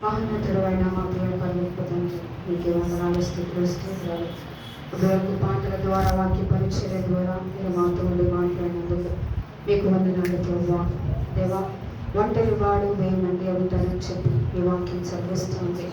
మహోన్నతుడు అయిన మా ప్రియ పరలోకతండ్రి, నీకే వందనాలు, స్తుతులు, స్తోత్రాలు. ఇప్పటివరకు పాటల ద్వారా, వాక్య పరిచర్య ద్వారా మీరు మాతో ఉండి మాట్లాడినందుకు మీకు వందనాలు ప్రభువా. దేవా, ఒంటరి వాడు వేయమండి అవుతారని చెప్పి ఈ వాక్యం చదివిస్తుంది.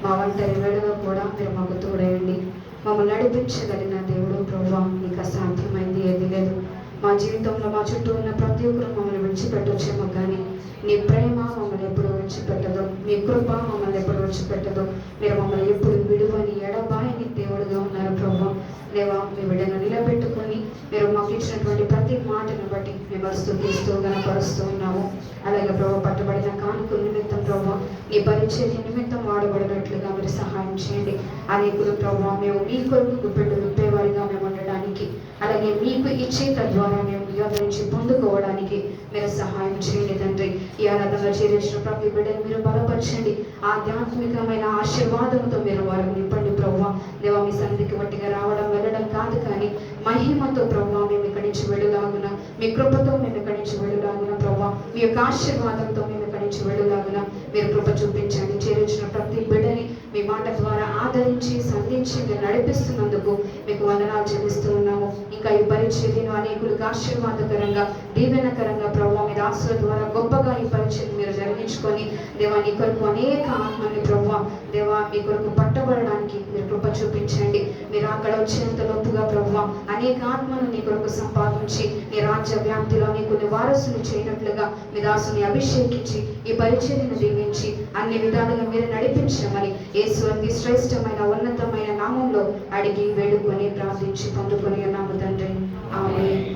మా ఒంటరి వేళలో కూడా మీరు మాకు తోడేయండి. మమ్మల్ని నడిపించగలిగిన దేవుడు ప్రభువా, నీకు అసాధ్యమైంది ఏది లేదు. మా జీవితంలో మా చుట్టూ ఉన్న ప్రతి ఒక్కరు మమ్మల్ని విడిచిపెట్టొచ్చేమో కానీ నీ ప్రేమ మమ్మల్ని ఎప్పుడు విడిచిపెట్టదు, మీ కృప మమ్మల్ని ఎప్పుడు విడిచిపెట్టదు. మీరు మమ్మల్ని ఎప్పుడు విడువని ఎడబాయని దేవుడుగా ఉన్నారు ప్రభు. దేవా, మీ బిడ్డను నిలబెట్టుకొని మీరు మాకు ఇచ్చినటువంటి ప్రతి మాటను బట్టి మేము స్తుతిస్తూ గణపరుస్తూ ఉన్నాము. అలాగే ప్రభు, పట్టబడిన కానుకల నిమిత్తం ప్రభు, నీ పరిచర్య నిమిత్తం వాడబడినట్లుగా మీరు సహాయం చేయండి. అనేకులు ప్రభు, మేము మీ కొరకు గుప్పెళ్ళు విప్పేవారిగా మేము ఉండడానికి, అలాగే మీకు ఇచ్చే తద్వారా మేము యోగ నుంచి పొందుకోవడానికి మీరు సహాయం చేయండి తండ్రి. ఈ ఆరాధనలో చేరించిన ప్రతి బిడ్డను మీరు బలపరచండి. ఆధ్యాత్మికమైన ఆశీర్వాదంతో మీరు వారిని నింపండి ప్రభువా. దేవా, మీ సన్నిధికి వట్టిగా రావడం వెళ్ళడం కాదు కానీ మహిమతో ప్రభువా మేము ఇక్కడి నుంచి వెళ్ళులాగున, మీ కృపతో మేము ఇక్కడి నుంచి వెళ్ళులాగున ప్రభువా, మీ యొక్క ఆశీర్వాదంతో మేము ఇక్కడి నుంచి వెళ్ళులాగున మీరు కృప చూపించండి. చేరించిన ప్రతి బిడ్డని మీ మాట ద్వారా ఆదరించి సంధించి మీరు నడిపిస్తున్నందుకు మీకు వందనాలు చెల్లిస్తూ ఉన్నాము. ఇంకా ఈ పరిచర్యను అనేకులకు ఆశీర్వాదకరంగా, దీవెనకరంగా ప్రభువా, మీ దాసుల ద్వారా గొప్పగా ఈ పరిచర్యను మీరు జరిగించుకొని దేవా, నీ కొరకు అనేక ఆత్మని ప్రభువా, దేవా, మీ కొరకు పట్టబడడానికి మీరు కృప చూపించండి. మీరు అక్కడ వచ్చేంత లోపుగా ప్రభువా అనేక ఆత్మను నీ కొరకు సంపాదించి నీ రాజ్య వ్యాప్తిలో నీకు వారసులు చేయనట్లుగా మీ దాసుని అభిషేకించి ఈ పరిచర్యను దీవించి అన్ని విధాలుగా మీరు నడిపించమని యేసు అతి శ్రేష్టమైన ఉన్నతమైన నామంలో అడిగి వేడుకొని ప్రార్థించి పొందుకొని ఉన్నాము తండ్రి. ఆమేన్.